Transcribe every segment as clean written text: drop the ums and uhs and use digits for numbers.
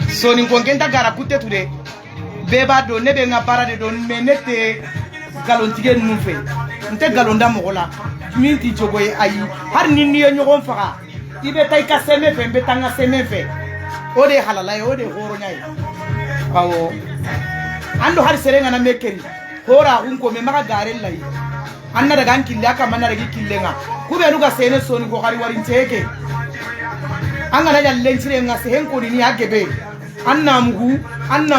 soni ko ngenta gara kutte tude beba do ne be nga parade do menete galon tige nu fe nte galon da mogola min ti jogo ayi har ni ni nyogon faka ibe tay ka seme fe be tanga seme fe o de halala o de horo nyai awo ando har serenga na mekeri hora unko me maka garel lai anna daga kille aka manna daga killenga kube nuga sene soni ko kari warin teke anga na jalle cire nga se hen ko ni agebe anna mugu anna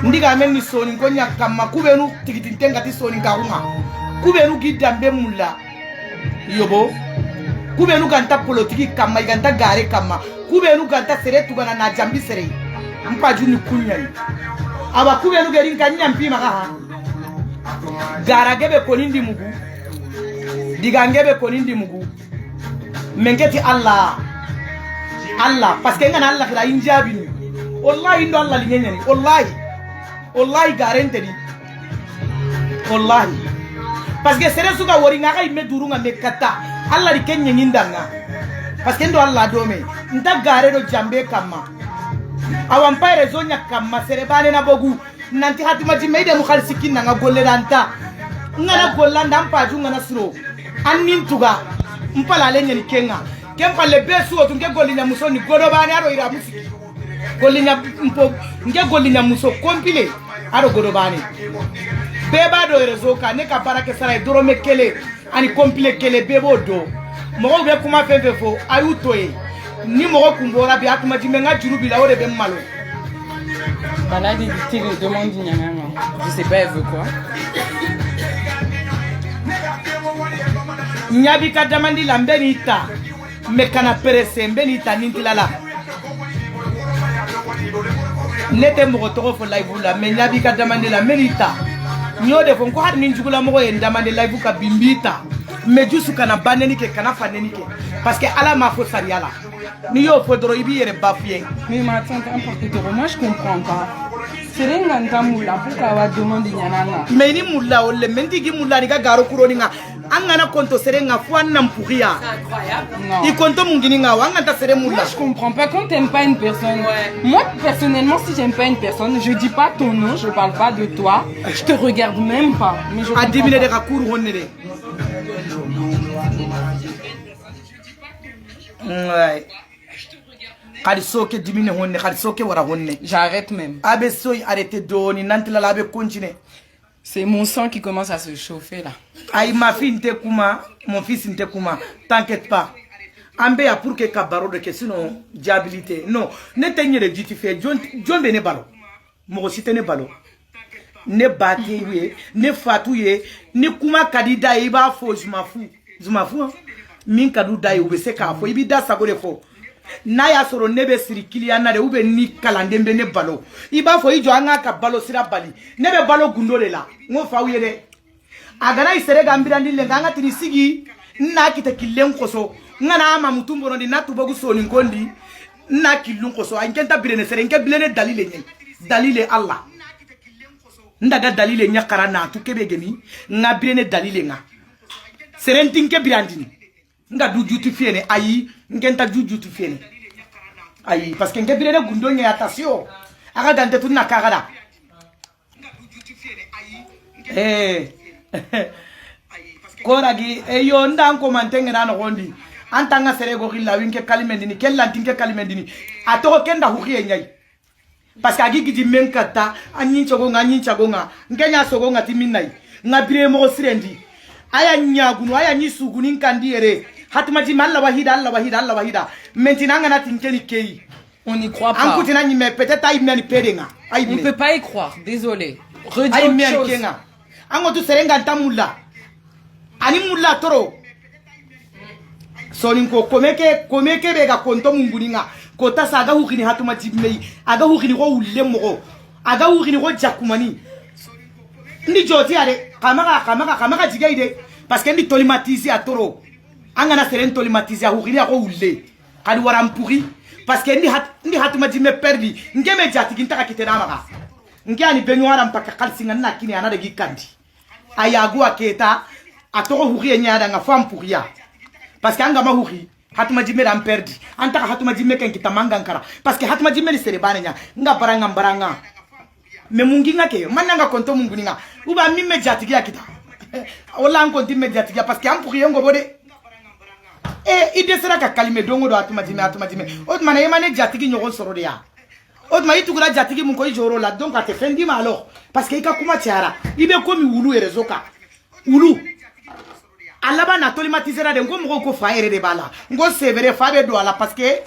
ndiga men ni soni ko nyakama kube nu tigitin tenga ti soni karunga kube nu gidambe mulla yobo kube nu ganta politiki kama ganta gare kama kube nu ganta sere tugana na jambi sere ampa juni kunyai aba kube nu gerin kanya mpima ha gara gebe konindi mugu diga ngebe konindi mugu mengeti Allah parce que ngana Allah kila injabi ni wallahi ndo Allah linyenyani wallahi garante ni wallahi parce que sere suka wori ngaka imme durunga mekata Allah di kenye ngindanga parce que ndo Allah dome nda gare do jambe kama awampaire zonya kama sere bane na bogu nanti hatima jimeide mu khalsikin nga golle danta ngana gollanda mpaju ngana suro annin tuga mpala lenye ni kenga kempa le besu otu nge golinya muso ni godo bane aro ira musiki golinya mpo nge golinya muso kompile aro godo bane beba do rezoka ne ka barake sara doro mekele ani kompile kele bebo do mo be kuma fefe fo ayutoye ni mo kumbora bi atuma jimenga jurubi la ore be malo. Voilà, des demande d'une maman. Je sais pas, elle veut quoi. Nyabi ka demandi la mbenita. Mekana perese mbenita nintilala. Nete mo toro fo live la mais nyabi ka demandi la mbenita. Nyode fo ko har min jugula mo en demandi live ka bimbita. Mais jusu kana baneni ke kana faneni ke parce que ala ma fo sariala. Ni yo fo doro ibi yere bafie. Mais ma tante moi je comprends pas. C'est nganta mula pourquoi va demander nyanana. Mais ni mula ole menti gi mula ni ga garo kuroni nga angana konto serenga fo anam pouria. C'est incroyable. Non. I konto mungini nga wanganta sere mula. Moi je comprends pas quand t'aimes pas une personne. Ouais. Moi personnellement si j'aime pas une personne, je dis pas ton nom, je parle pas de toi, je te regarde même pas. Mais je adimine de rakuru honere. Ouais. J'arrête même. C'est mon sang qui commence à se chauffer là. Aïe ma fille n'te kuma, mon fils n'te kuma. T'inquiète pas. Ambe a pour que kabaro de question diabilité. Non, ne tenye de justifier. John bene balo. Mo si tene balo. Ne bati ye, ne fatou ye, ne kuma kadida iba fo jumafu. Min kadu dai ube se ka fo ibi da sagore fo. Na ya soro nebe siri kiliana de ube ni kalandembe ne balo iba fo ijo anga ka balo sira bali nebe balo gundole la ngo fa uyede agana isere gambira ndile nganga tini sigi na kita killen koso ngana ama mutumbo no na tubogu so ni ngondi na kilun koso ankenta bilene sere nke bilene dalile Allah ndaga dalile nyakara na tukebe gemi nga bilene dalile nga sere ntinke birandini nga du justifier ne ayi ngenta justifier ne ayi parce que ngebire ne gundo nya attention aga dante tunna kagada koragi yo ndanko mantengera no gondi antanga sere go gilla winke kalimendini kellantinke kalimendini atoko kenda hukiye nyai parce que agi gidi menkata anyin chogonga ngenya sogonga timinai ngabire mo sirendi aya nyagunu aya nyisugunu nkandi ere hatimaji Allah wahida maintenant ngana tinkeni kei on n'y croit pas. On ne peut pas y croire, désolé. Redis autre chose. Ango tu serenga ntamula ani mula toro soninko komeke bega konto munguninga kota saga hukini hatimaji mei aga hukini ko ulemmo aga hukini ko jakumani ndi joti are kamaka jigaide parce que ndi tolimatizi atoro angana seren tolimatizi hukini ko ulle kadi warampuri parce que ndi hatuma jime perdi ngeme jati gintaka kitena maka ngiani benywara mpaka kalsinga na kini anada gikandi ayagu aketa atoko hukini nyada nga fampuria parce que anga mahuri hatuma jimme ran perdi anta hatuma jimme ken kita mangankara parce que hatuma jimme ni sere banenya nga baranga me mungi ngake mananga konto mungu ninga uba mimme jatigi ya kita wala an konti me jatigi parce que am pour yengo bode ide sera ka kalime dongo do hatuma jimme ot mana yemane jatigi nyogo soro de ya ot ma itugura jatigi mun ko joro la donc ate fendi ma alors parce que ika kuma tiara ibe komi wulu erezoka wulu alaba na tolimatisera de ngo ko faere de bala ngo severe fabe do ala parce que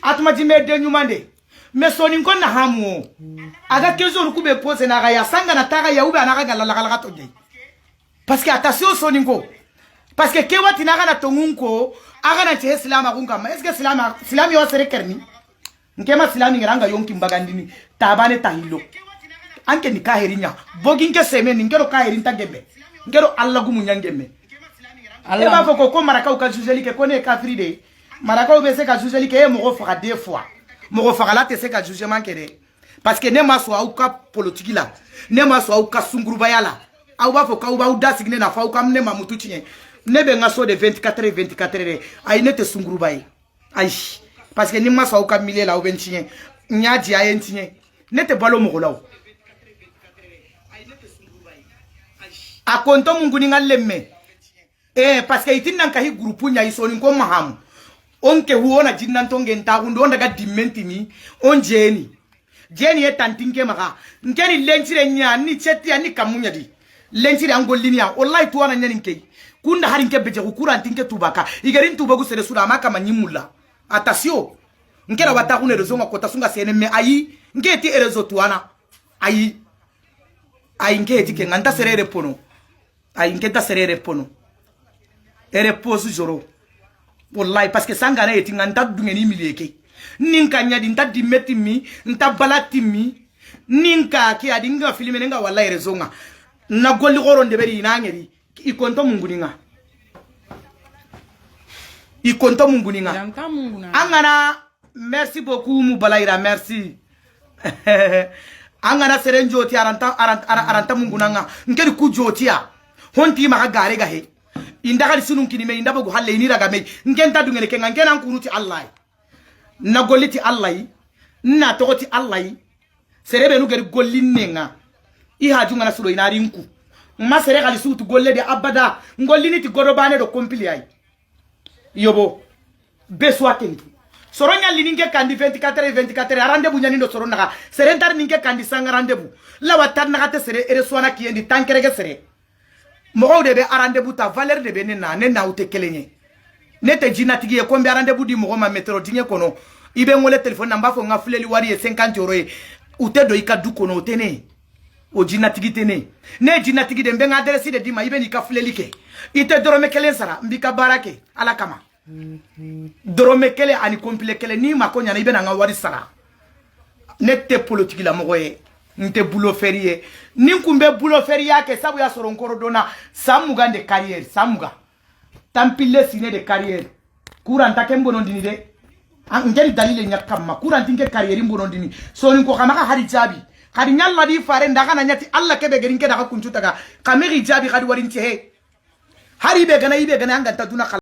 atuma jime de nyumande mais soni ko na hamu aga kezo ku be pose na ga ya sanga na taga ya ube na ga la la to de parce que attention soni ko parce que ke wati na ga na tongunko aga na che islam akunga ma est-ce que islam yo sere kerni nkema islam ngiranga yonki mbagandini tabane tahilo anke ni kaherinya boginke seme ni ngero kaherinta gebe ngero alla gumu nyangeme Allah ba foko ko maraka ka jujeli ke kone kafiri de maraka be se ka jujeli ke mo fera deux fois mo fera la te se ka jugement kere parce que ne ma so au ka politique la ne ma so au ka sunguru bayala au ba foko au ba u da signe na fa au ka ne ma mutu tinye ne be ngaso de 24 heures ay ne te sunguru bay ay parce que ni ma so au ka mille la au ben tinye nyaji ay tinye ne te balo mo law a konto mungu ni ngalemme parce que itin nan kahi groupe nya isoni ko maham onke huona jinnan tonge ntagundo daga dimenti mi on jeni e tantinke maka ngeni lenchire nya ni cheti ani kamunya di lenchire angolinia wallahi to wana nyani nkei kunda harinke beje kukura antinke tubaka igerin tubagu sere sura maka manyimula atasio ngera watakune rezo makota sunga sene me ayi ngeti erezo tuana ayi ngeti ke nganta serere pono ayi ngeta serere pono ere posu joro wallahi parce que sangana yeti nganta dungeni mileke ninka nyadi nta dimeti mi nta balati mi ninka ki adinga filime nga wallahi rezonga na golli goro ndeberi inangeri ikonto munguninga angana merci beaucoup mubalaira merci angana serenjoti aranta mungunanga ngeri kujotia honti maka gare gahe indagali sunun kinime indabagu halle ni raga me ngenta dungene ke ngena nkunuti allah na goliti allah na togoti allah serebe nu gari gollinenga I hajunga na sulo inari nku ma sere gali sutu golle de abada ngollini ti godobane do kompili ay yobo beswa kentu soronya lininge kandi 24 rendez-vous nyani do soro naga serentar ninge kandi sanga rendez-vous la watar naga te sere ere swana kiendi tankerege sere mo de be rendez-vous ta valeur de be ne na ute kelenye ne te jinatigi e kombe rendez-vous di mo ma metro dinge kono ibe ngole telephone namba fo nga fuleli wari e 50 € ute do ikadu kono utene o jinatigi tene ne jinatigi de mbenga adresse de dima ibe ni ka fuleli ke ite dorome kelen sara mbika barake ala kama dorome kele ani complet kele ni makonya na ibe na nga wari sara nette politique la moye nte boulot férié ni kumbe boulot férié ke sabu ya soro nkoro dona samuga de carrière samuga tampile sine de carrière courant take mbono ndini de ngeli dalile nyakama courant tinke carrière mbono ndini so ni ko kama hari jabi hari nyalla di fare ndaga na nyati alla kebe gerinke daga kunchuta ga kameri jabi kadi warinti he hari be gana ibe gana anga taduna